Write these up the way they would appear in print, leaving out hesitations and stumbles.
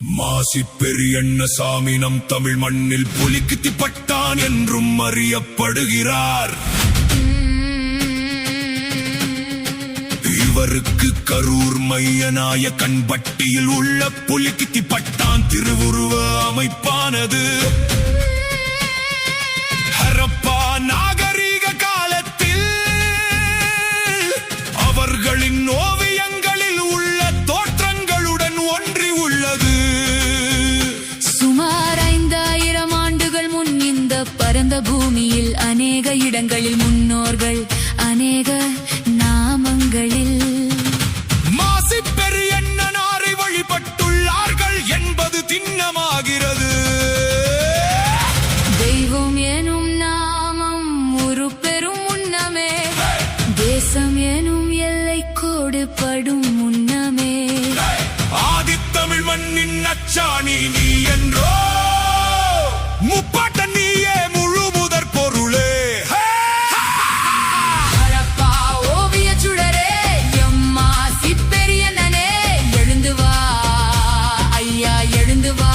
மாசி பெரியண்ண சாமி நம் தமிழ் மண்ணில் புலிக்குத்திப்பட்டான் என்றும் அறியப்படுகிறார். இவருக்கு கரூர் மையனாய கண்பட்டியில் உள்ள புலிக்குத்திப்பட்டான் திருவுருவ அமைப்பானது ஹரப்பா நாகரீக காலத்தில் அவர்களின் ஓவியங்களில் உள்ள தோற்றங்களுடன் ஒன்றி உள்ளது. சுமார் 5000 ஆண்டுகள் முன் இந்த பரந்த பூமியில் அநேக இடங்களில் முன்னோர்கள் அநேக நாமங்களில் மாசி பெரியண்ணனாரை வழிபட்டுள்ளார்கள் என்பது திண்ணமாகிறது. தெய்வம் எனும் நாமம் ஒரு பெரும் முன்னமே, தேசம் எனும் எல்லை கோடு படும் முன்னமே, ஆதித்தமிழ் மண்ணின் அச்சாணி நீ என்றோ முப்பாட்ட நீயே முழு முதற் பொருளே. ஹரப்பா ஓவிய சுடரே எம்மா சிப்பெரியனே, எழுந்து வா ஐயா எழுந்து வா.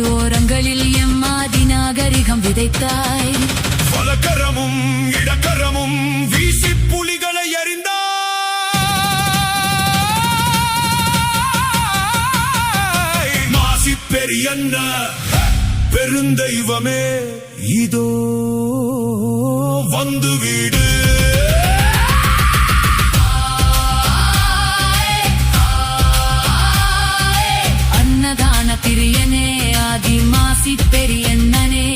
ஓரங்களில் எம்மாதி நாகரிகம் விதைத்தாய், வலக்கரமும் இடக்கரமும் வீசி புலிகளை எறிந்தாய். மாசி பெரியண்ண பெருந்தெய்வமே இதோ வந்து வீடு. அன்னதான பிரியனே ஆதி மாசி பெரியண்ணனே,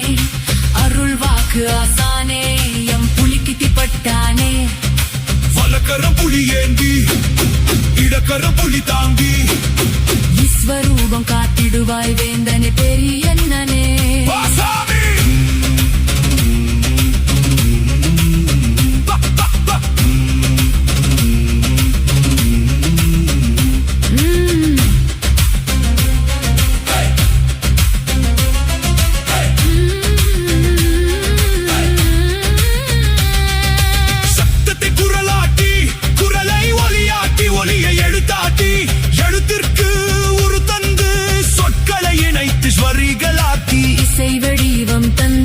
அருள் வாக்கு ஆசானே எம் புலிக்குத்திப்பட்டானே. வலக்கரம் புலி ஏந்தி இடக்கரம் புலி தாங்கி விஸ்வரூபம் காத்திடுவாய் வேந்தனே பெரியண்ணனே. ஒலியை எழுத்தாட்டி எழுத்திற்கு உரு தந்து சொற்களை இணைத்து ஸ்வரிகளாக்கி இசை வடிவம் தந்து